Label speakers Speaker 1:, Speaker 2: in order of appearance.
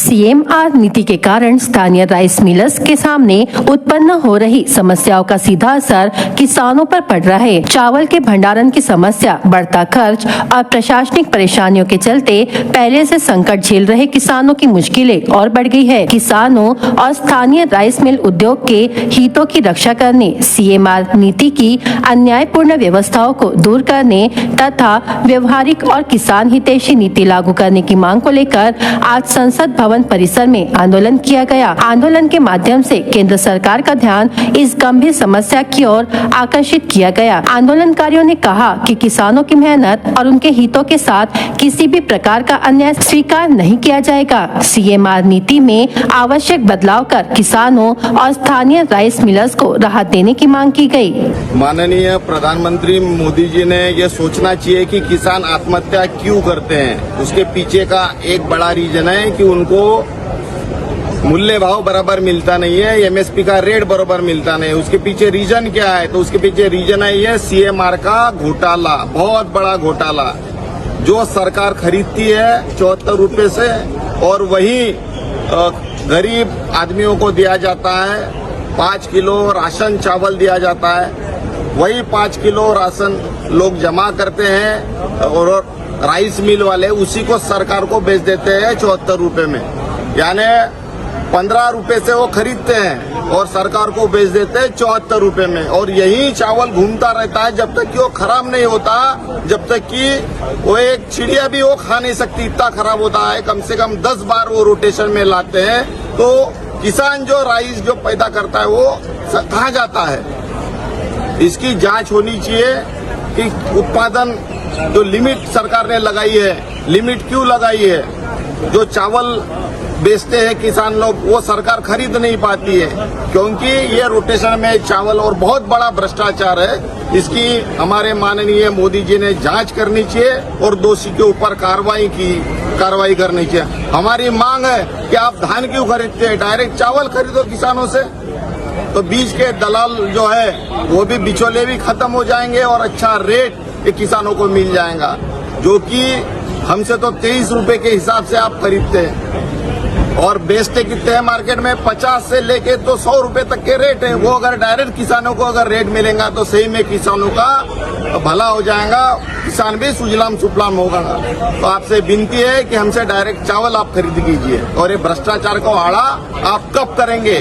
Speaker 1: CMR नीति के कारण स्थानीय राइस मिलर्स के सामने उत्पन्न हो रही समस्याओं का सीधा असर किसानों पर पड़ रहा है। चावल के भंडारण की समस्या, बढ़ता खर्च और प्रशासनिक परेशानियों के चलते पहले से संकट झेल रहे किसानों की मुश्किलें और बढ़ गई है। किसानों और स्थानीय राइस मिल उद्योग के हितों की रक्षा करने, सीएमआर नीति की अन्यायपूर्ण व्यवस्थाओं को दूर करने तथा व्यवहारिक और किसान हितैषी नीति लागू करने की मांग को लेकर आज संसद भवन परिसर में आंदोलन किया गया। आंदोलन के माध्यम से केंद्र सरकार का ध्यान इस गंभीर समस्या की ओर आकर्षित किया गया। आंदोलनकारियों ने कहा कि किसानों की मेहनत और उनके हितों के साथ किसी भी प्रकार का अन्याय स्वीकार नहीं किया जाएगा। सीएमआर नीति में आवश्यक बदलाव कर किसानों और स्थानीय राइस मिलर्स को राहत देने की मांग की गई।
Speaker 2: माननीय प्रधानमंत्री मोदी जी ने ये सोचना चाहिए कि किसान आत्महत्या क्यों करते हैं। उसके पीछे का एक बड़ा रीजन है कि उनको मूल्य भाव बराबर मिलता नहीं है, एमएसपी का रेट बराबर मिलता नहीं है। उसके पीछे रीजन क्या है? तो उसके पीछे रीजन है ये सीएमआर का घोटाला, बहुत बड़ा घोटाला। जो सरकार खरीदती है 74 रुपए से और वही गरीब आदमियों को दिया जाता है। 5 किलो राशन चावल दिया जाता है, वही 5 किलो राशन लोग जमा करते हैं और राइस मिल वाले उसी को सरकार को बेच देते हैं 74 रुपए में। यानी 15 रुपए से वो खरीदते हैं और सरकार को बेच देते हैं 74 रुपए में। और यही चावल घूमता रहता है जब तक कि वो खराब नहीं होता, जब तक कि वो एक चिड़िया भी वो खा नहीं सकती, इतना खराब होता है। कम से कम 10 बार वो रोटेशन में लाते हैं। तो किसान जो राइस जो पैदा करता है वो कहाँ जाता है? इसकी जांच होनी चाहिए कि उत्पादन जो लिमिट सरकार ने लगाई है, लिमिट क्यों लगाई है? जो चावल बेचते हैं किसान लोग वो सरकार खरीद नहीं पाती है, क्योंकि ये रोटेशन में चावल और बहुत बड़ा भ्रष्टाचार है। इसकी हमारे माननीय मोदी जी ने जांच करनी चाहिए और दोषी के ऊपर कार्रवाई करनी चाहिए। हमारी मांग है कि आप धान क्यों खरीदते हैं? डायरेक्ट चावल खरीदो किसानों से, तो बीच के दलाल जो है वो भी बिचौले भी खत्म हो जाएंगे और अच्छा रेट किसानों को मिल जाएगा। जो कि हमसे तो 23 रुपए के हिसाब से आप खरीदते हैं और बेचते कितने हैं मार्केट में? 50 से लेके तो 100 रुपए तक के रेट है। वो अगर डायरेक्ट किसानों को अगर रेट मिलेगा तो सही में किसानों का भला हो जाएगा, किसान भी सुजलाम सुफलाम होगा। तो आपसे विनती है कि हमसे डायरेक्ट चावल आप खरीद कीजिए और ये भ्रष्टाचार को आड़ा आप कब करेंगे?